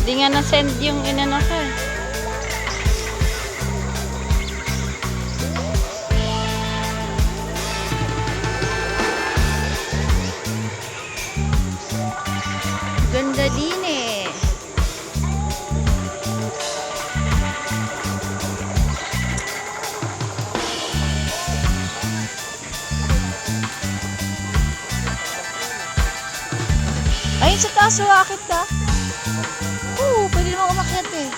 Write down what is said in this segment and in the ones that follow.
Hindi nga na-send yung inano ka. Ganda din eh. Ayun sa taas, wakit ka. Oo, pwede naman umakyat eh.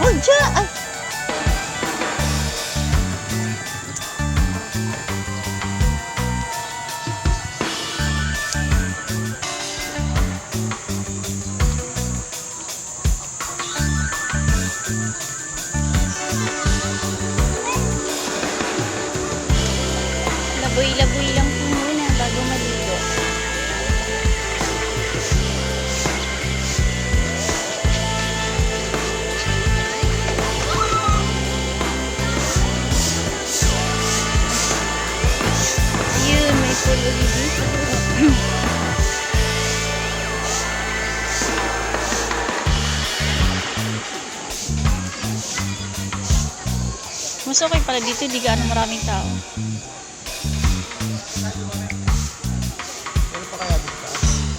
Oh, dyan! Ay! Laboy-laboy lang po muna bago maligo. Ayun, may pulo dito. Mas okay pala dito, hindi gaano maraming tao.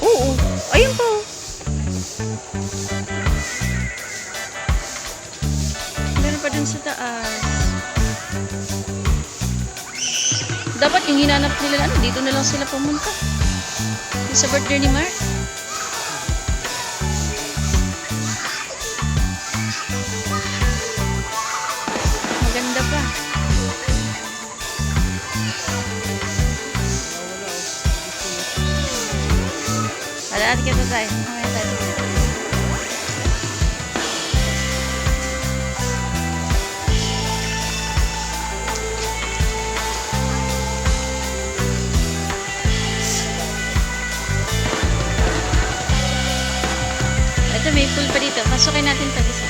Oo, ayun po. Meron pa dun sa taas. Dapat yung hinanap nila, ano, dito na lang sila pumunta. Yung sa birthday ni Mark. Maganda pa. Alaan kita tayo. Mamaya tayo. Ito may pool pa dito. Pasukin natin tag-isa.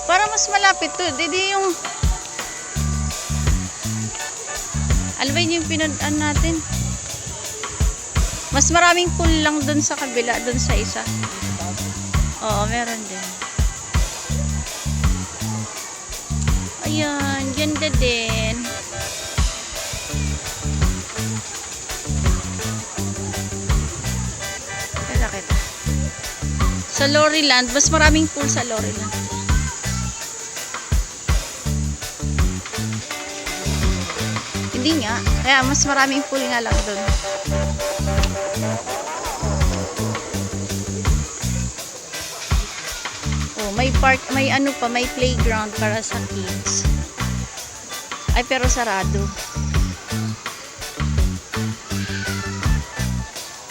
Para mas malapit to. Didi yung alway yung pinuntan natin. Mas maraming pool lang dun sa kabila, dun sa isa. Oo, meron din. Ayan, ganda din. Kaya kita. Sa Loriland, mas maraming pool sa Loriland. Hindi nga. Kaya mas maraming pool nga lang doon. Oh, may park, may ano pa, may playground para sa kids. Ay, pero sarado.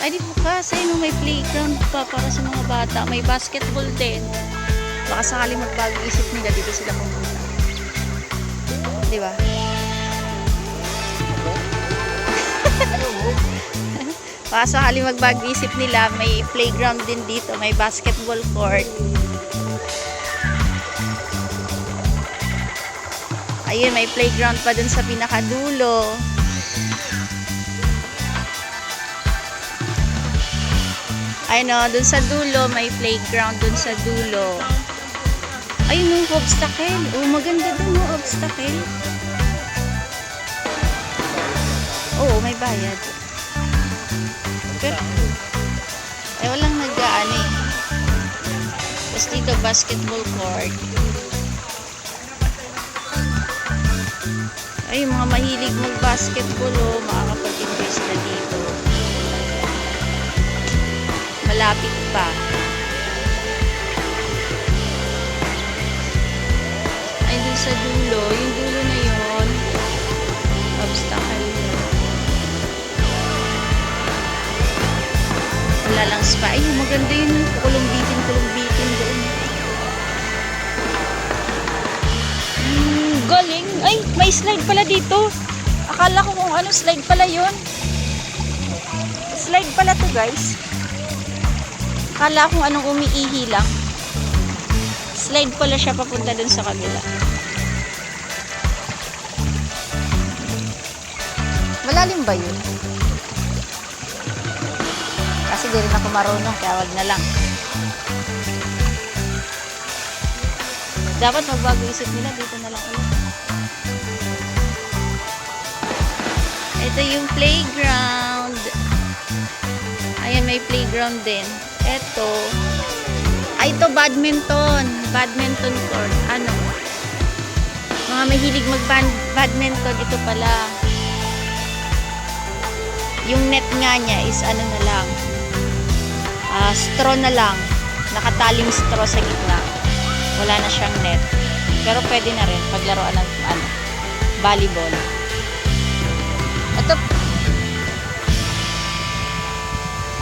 Ay, di bukas. Ay, no, may playground pa para sa mga bata. May basketball din. Baka sakaling magbago isip nila, dito sila pumunta. Di ba? Baka sakali magbago isip nila, may playground din dito, may basketball court. Ayun, may playground pa dun sa pinakadulo. Ayun o, dun sa dulo, may playground dun sa dulo. Ayun o, obstacle. Oh, maganda dun o, obstacle. Oo, may bayad. Pero, ay walang nag-ano eh. Tapos dito, basketball court. Ay, mga mahilig mag-basketball o, makakapag-invest na dito. Malapit pa. Ay, dun sa dulo, yung dulo na yun, obstacle. Wala lang spa. Ay, maganda yun. Kulumbitin doon. Galing. Ay, may slide pala dito. Akala ko kung ano slide pala yun. Slide pala to, guys. Akala ko anong umiihi lang. Slide pala siya papunta dun sa kabila. Malalim ba yun? Kasi di rin ako marunong, kaya wag na lang. Dapat magbago isip nila, dito na lang ulit. Ito yung playground. Ayan, may playground din. Ito. Ay, ito badminton. Badminton court. Ano? Mga mahilig mag-badminton, ito pala. Yung net nga niya is ano na lang. Straw na lang. Nakataling straw sa gitna. Wala na siyang net. Pero pwede na rin paglaruan ng volleyball. Ito.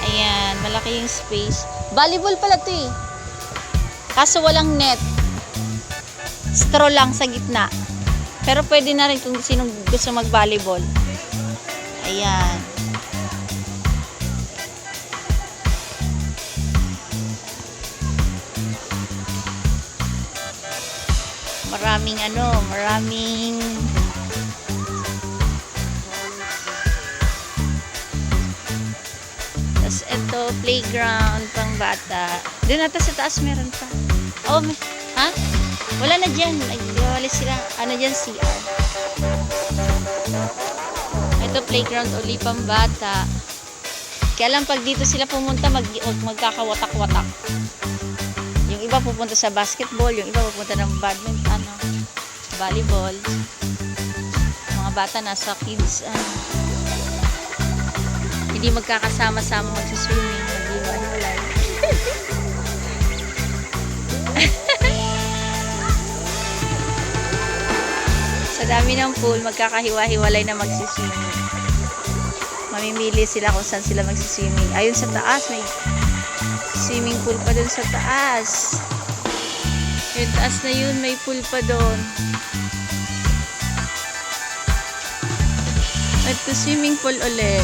Ayan, malaki yung space. Volleyball pala ito eh. Kaso walang net. Straw lang sa gitna. Pero pwede na rin kung sino gusto mag-volleyball. Ayan. Maraming tas ito playground pang bata. Doon natin sa taas meron pa. Oh, ha? Wala na dyan. Nagwalis sila. Ano dyan? CR. Ito playground uli pang bata. Kaya lang pag dito sila pumunta magkakawatak-watak. Yung iba pupunta sa basketball, yung iba pupunta ng badminton, volleyball. Mga bata nasa kids, hindi magkakasama-sama magsiswimming, mag-iwan-walay. Sa dami ng pool, magkakahiwa-hiwalay na magsiswimming. Mamimili sila kung saan sila magsiswimming. Ayun sa taas, may swimming pool pa dun sa taas. Yung taas na yun, may pool pa dun. Ito swimming pool uli.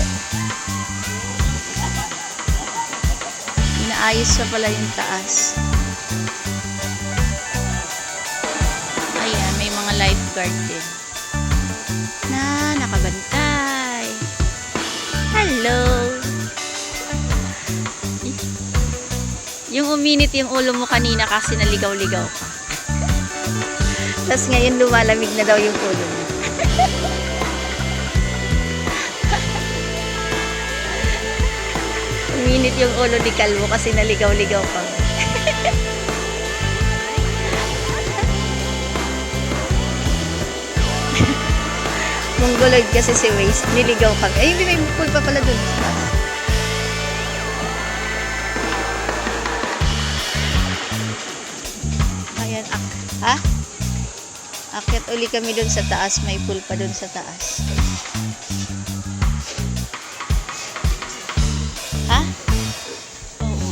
Inaayos pa pala yung taas. Ayan, may mga lifeguard din na nakabantay. Hello! Yung uminit yung ulo mo kanina kasi naligaw-ligaw ka. Tapos ngayon lumalamig na daw yung ulo mo. Uminit yung ulo ni Kalbo kasi naligaw-ligaw ka. Mongoloid kasi si Waze, niligaw kami. Ay, hindi, may pool pa pala dun. Ayan, ha? Akyat uli kami dun sa taas. May pool pa dun sa taas. Ha? Oo.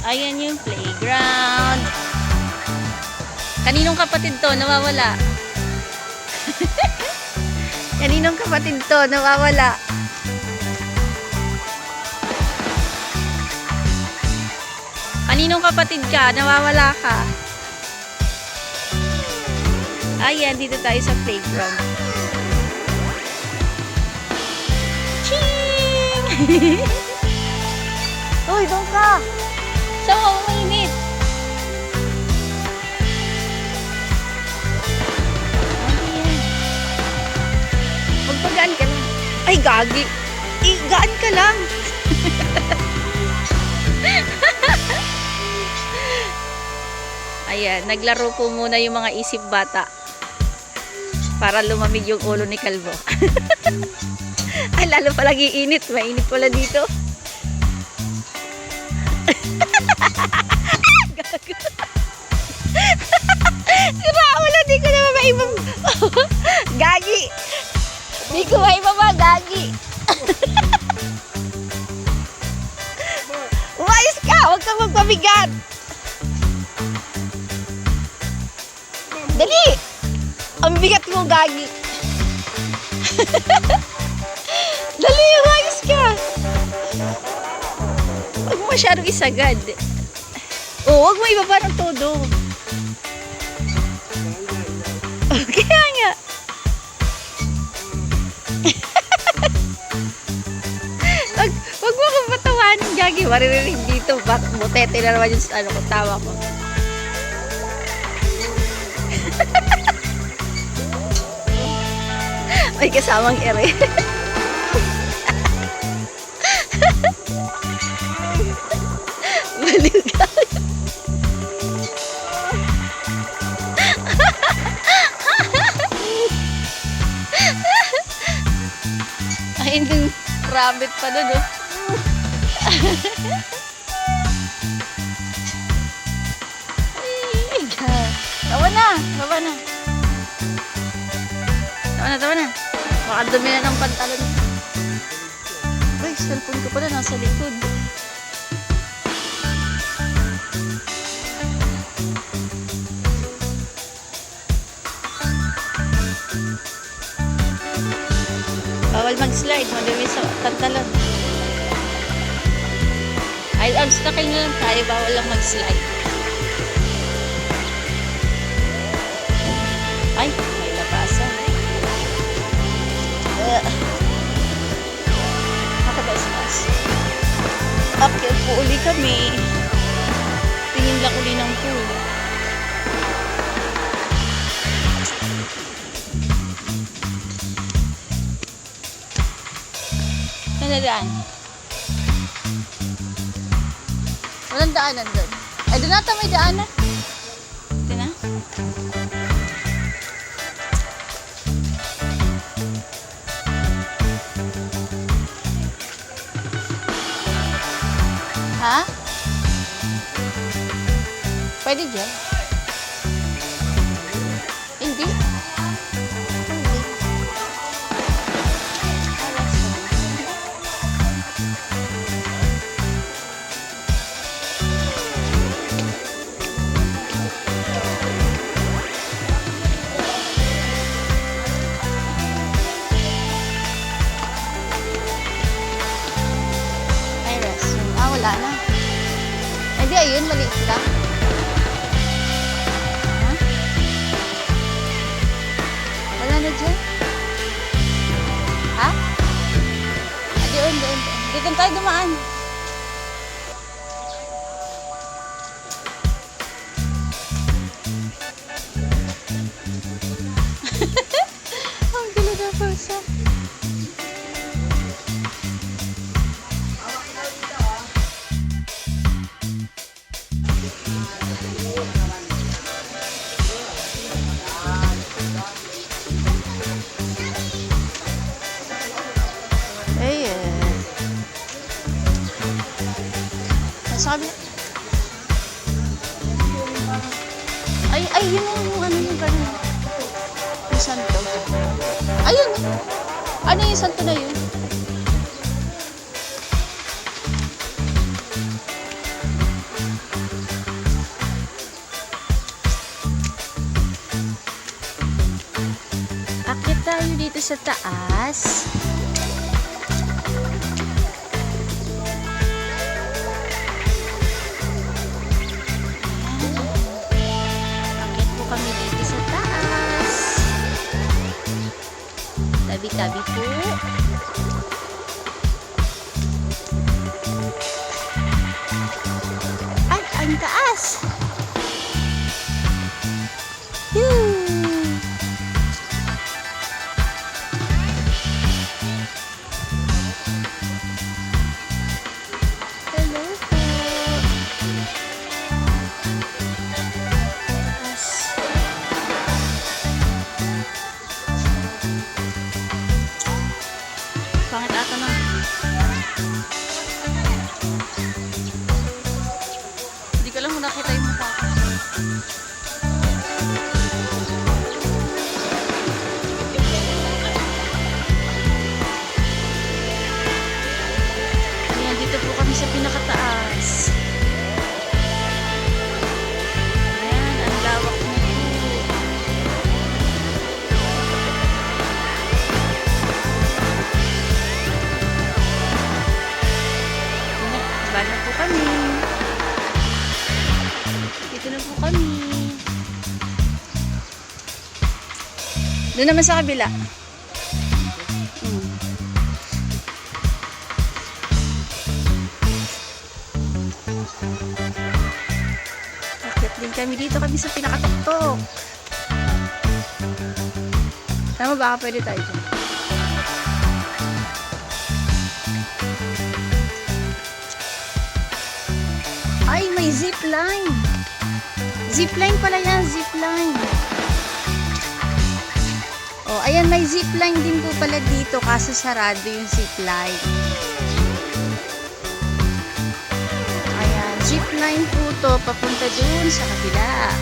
Ayan yung playground. Kaninong kapatid to? Nawawala. Kaninong kapatid to? Nawawala. Kaninong kapatid ka? Nawawala ka. Ayan, dito tayo sa playground. Ching! Uy, doon ka! Saan mo mainit? Ayan. Magpagaan ka lang. Ay, gagi! Gaan ka lang! Ayan, naglaro po muna yung mga isip bata para lumamig yung ulo ni Kalbo. Ay, lalo palang iinit. Mainit pala dito. Sira, wala, di ko naman maibang. Gagi. Di ko maibaba, gagi. Umayos ka, huwag kang magpabigat. Dali! Ang bigat mo, gagi. Dali, umayos ka. Huwag mo masyadong isagad. Oo, huwag mo ibaba ng todo. Kaya nga. Wag mo kong patawanin, Jackie. Maririnig dito. Butete na naman yung ano ko, tawa ko. May kasamang ere. Baliw ka. Ay, yung rabbit pa doon, oh. Ay, God. Tawa na. Tawa na. Tawa na, tawa na. Baka dumi na ng pantalon. Ay, cellphone ko pala nasa likod. Bawal mag-slide, madumi sa pantalon. Ay, obstacle na lang tayo, bawal lang mag-slide. Ay, may labasan. Nakabasbas. Akyat po uli kami. Tingin lang uli ng pool. Daan. Walang daanan doon. Ay, doon nata may daanan. Ito na. Ha? Pwede dyan? Hindi. Wala na. Hindi, ayun, maliit lang. Ha? Wala na dyan? Ha? Doon. Dito tayo dumaan. Ang gulo na pusa. Sabi, ay, yun yung ano yung gano'n. Yung santo. Ayun! Ano yung santo na yun? Akit tayo dito sa taas. Tabi-tabi po. Ay, ang taas! Hello po. Pangit ata na. Hindi ko lang nakita yung mukha ko. Ayan, dito po kami sa pinakataas. Ayan, ang lawak na po. Lalakad na po kami. Dito na po kami. Doon naman sa kabila. Akit din kami dito. Kami sa pinakatuktok. Tama, baka pwede tayo dyan. Ay, may zipline. Zipline pala yan, zipline. Oh, ayan, may zipline din po pala dito kaso sarado yung zipline. Ayan, zipline po to papunta dun sa kabila.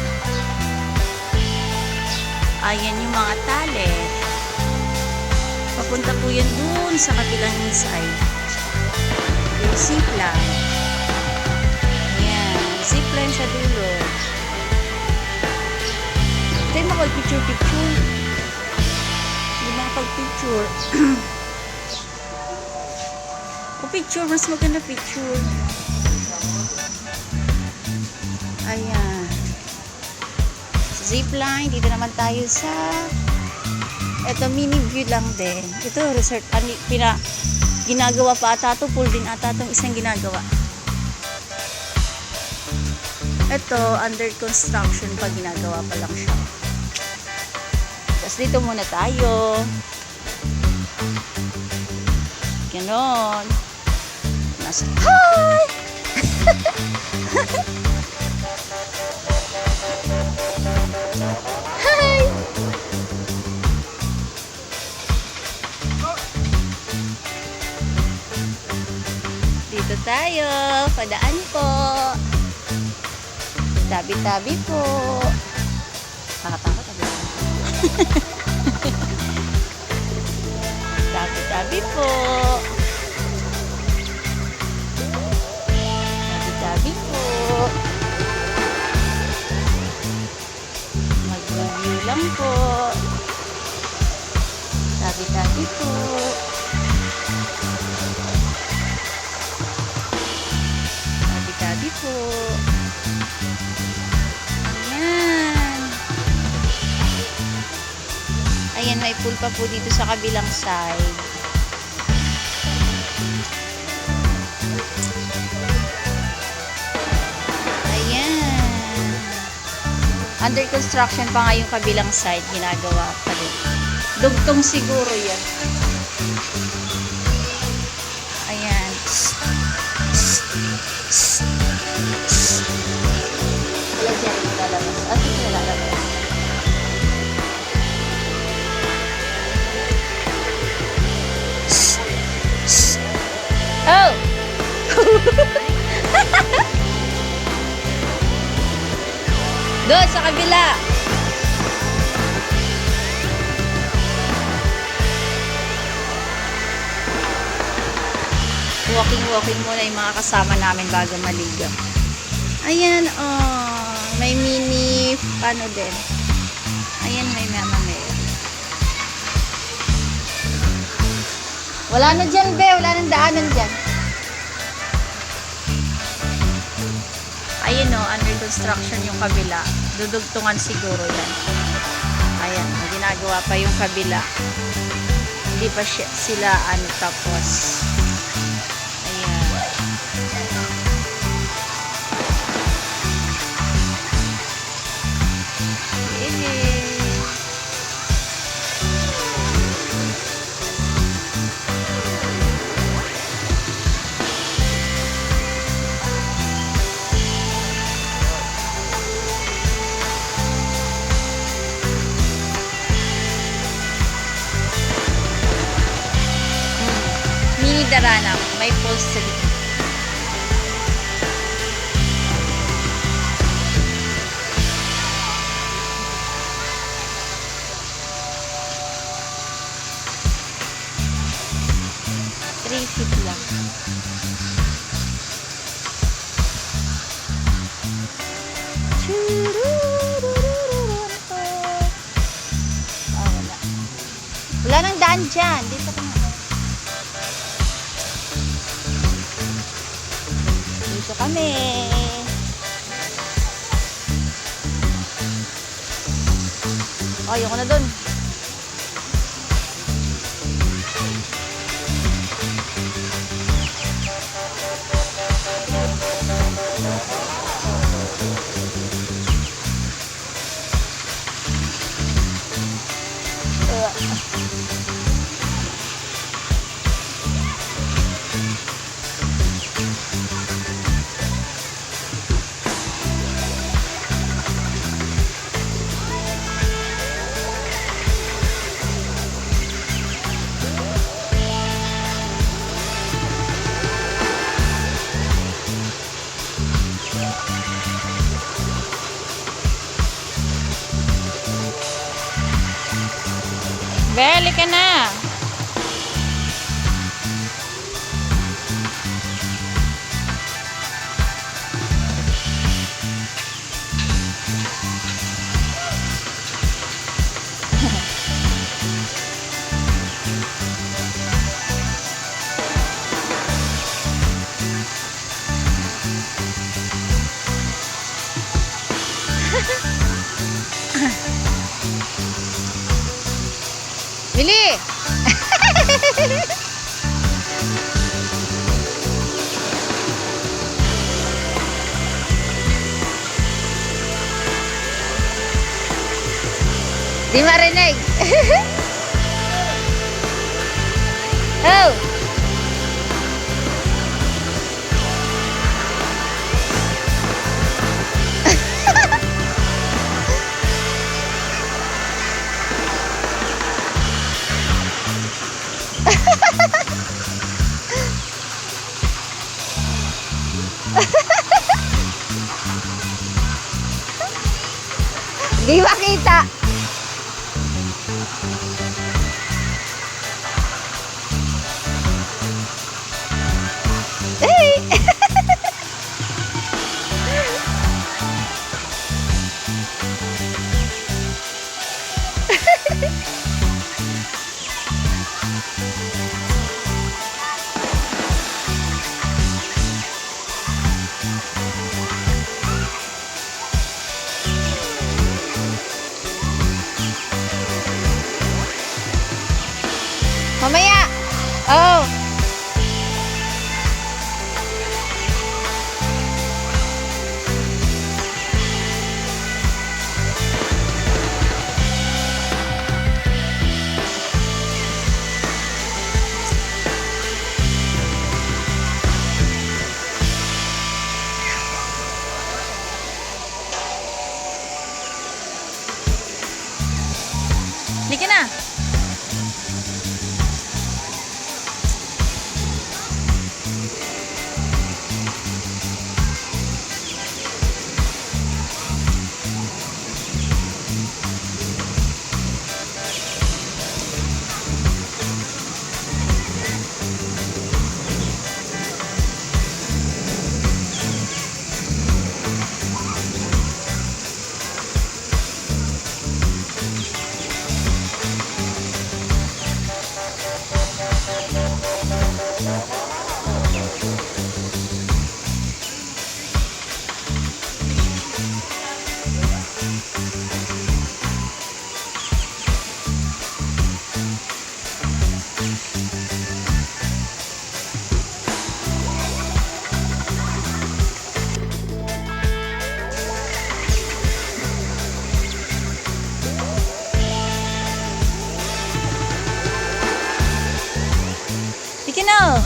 Ayan yung mga tali. Papunta po yan dun sa kabilang side. Yung zipline. Ayan, zipline sa dulo. Tayo makapag-picture-picture. Hindi makapag-picture. O picture, mas maganda picture. Ayan. Zipline, dito naman tayo sa ito, mini view lang din. Ito, resort, ginagawa pa ata ito, pool din ata itong isang ginagawa. Ito, under construction pa, ginagawa pa lang siya. Tapos dito muna tayo. Ganon. Nasa, hi! Hi! Dito tayo. Padaan po. Tabi-tabi po. Takot-takot. Tabi-tabi po. Tabi-tabi po. Mag-review lang po. Tabi-tabi po. Tabi-tabi po. Ayan. Ayan, may pool pa po dito sa kabilang side. Ayan. Under construction pa nga yung kabilang side. Ginagawa pa din. Dugtong siguro yan. Ayan. Wala siya rin lalabas. At ito lalabas. Oh! Doon sa kabila. Walking muna yung mga kasama namin bago maligo. Ayan, oh. May mini, ano din. Ayan, may Mama Mary. Wala na dyan, be. Wala nang daanan dyan. Ayan, oh. Under construction yung kabila. Dudugtungan siguro yan. Ayan, ginagawa pa yung kabila. Hindi pa sila, ano, tapos. Mini Darana, may poles sa dito. $3 lang. Wala. Wala nang daan dyan. Dito ka na. Dito kami. Ayoko na dun. Beli ka na. Bili! Di marinig. Oh! Di makita. Hey! Mamaya. Oh. Lika na. Lika na.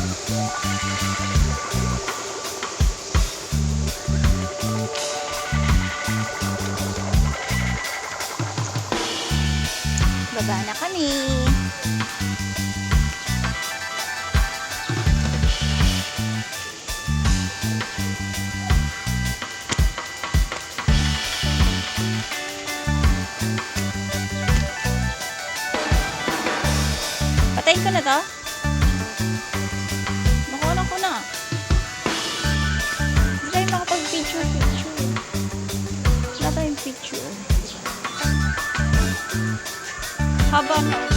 Baba na kami. Patayin ko na to. Nakuha ko na. Hindi tayo makapag-picture. Wala tayong picture. Haba na.